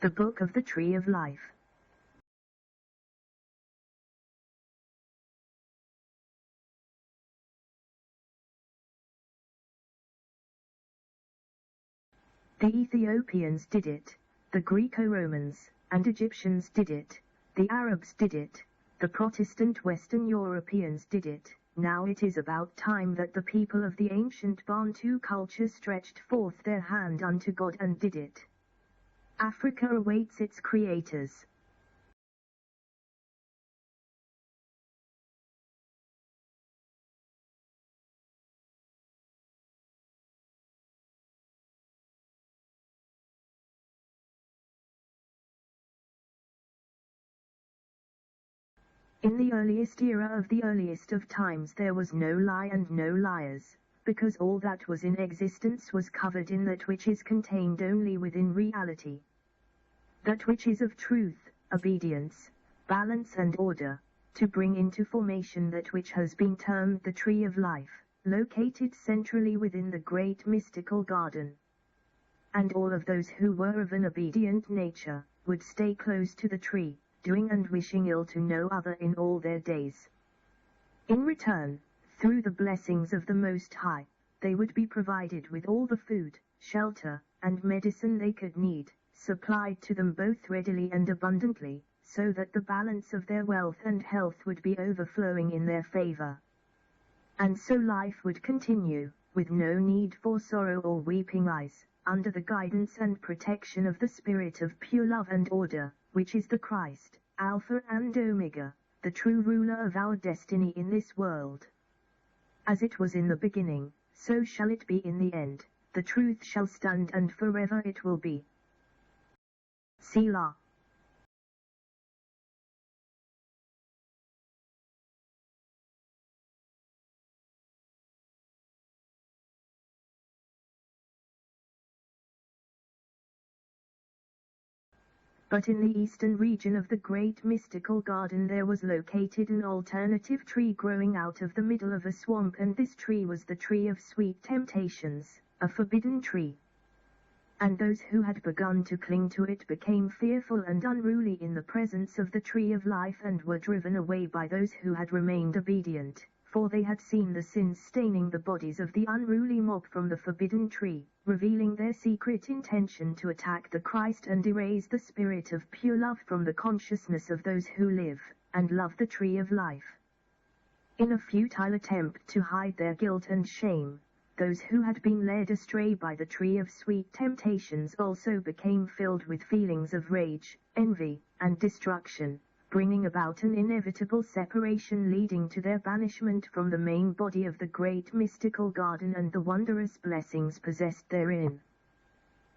The Book of the Tree of Life. The Ethiopians did it, the Greco-Romans and Egyptians did it, the Arabs did it, the Protestant Western Europeans did it. Now it is about time that the people of the ancient Bantu culture stretched forth their hand unto God and did it. Africa awaits its creators. In the earliest era of the earliest of times there was no lie and no liars, because all that was in existence was covered in that which is contained only within reality. That which is of truth, obedience, balance and order, to bring into formation that which has been termed the tree of life, located centrally within the great mystical garden. And all of those who were of an obedient nature, would stay close to the tree, doing and wishing ill to no other in all their days. In return, through the blessings of the Most High, they would be provided with all the food, shelter, and medicine they could need, supplied to them both readily and abundantly, so that the balance of their wealth and health would be overflowing in their favor. And so life would continue, with no need for sorrow or weeping eyes, under the guidance and protection of the Spirit of pure love and order, which is the Christ, Alpha and Omega, the true ruler of our destiny in this world. As it was in the beginning, so shall it be in the end, the truth shall stand and forever it will be. Selah. But in the eastern region of the great mystical garden there was located an alternative tree growing out of the middle of a swamp, and this tree was the tree of sweet temptations, a forbidden tree. And those who had begun to cling to it became fearful and unruly in the presence of the tree of life and were driven away by those who had remained obedient, for they had seen the sins staining the bodies of the unruly mob from the forbidden tree, revealing their secret intention to attack the Christ and erase the spirit of pure love from the consciousness of those who live and love the tree of life. In a futile attempt to hide their guilt and shame, those who had been led astray by the tree of sweet temptations also became filled with feelings of rage, envy, and destruction, bringing about an inevitable separation leading to their banishment from the main body of the great mystical garden and the wondrous blessings possessed therein.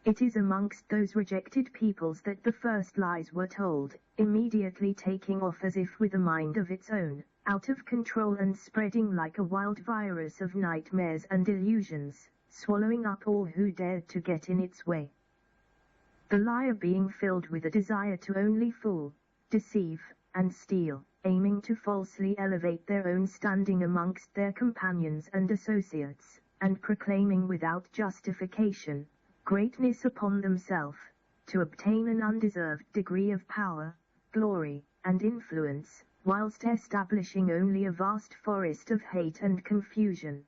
It is amongst those rejected peoples that the first lies were told, immediately taking off as if with a mind of its own, out of control and spreading like a wild virus of nightmares and illusions, swallowing up all who dared to get in its way. The liar being filled with a desire to only fool, deceive, and steal, aiming to falsely elevate their own standing amongst their companions and associates, and proclaiming without justification, greatness upon themselves, to obtain an undeserved degree of power, glory, and influence, whilst establishing only a vast forest of hate and confusion.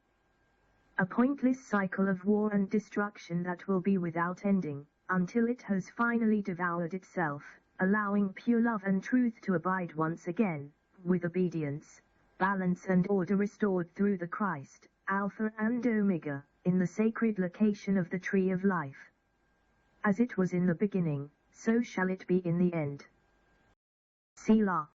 A pointless cycle of war and destruction that will be without ending, until it has finally devoured itself, allowing pure love and truth to abide once again, with obedience, balance and order restored through the Christ, Alpha and Omega, in the sacred location of the tree of life. As it was in the beginning, so shall it be in the end. Selah.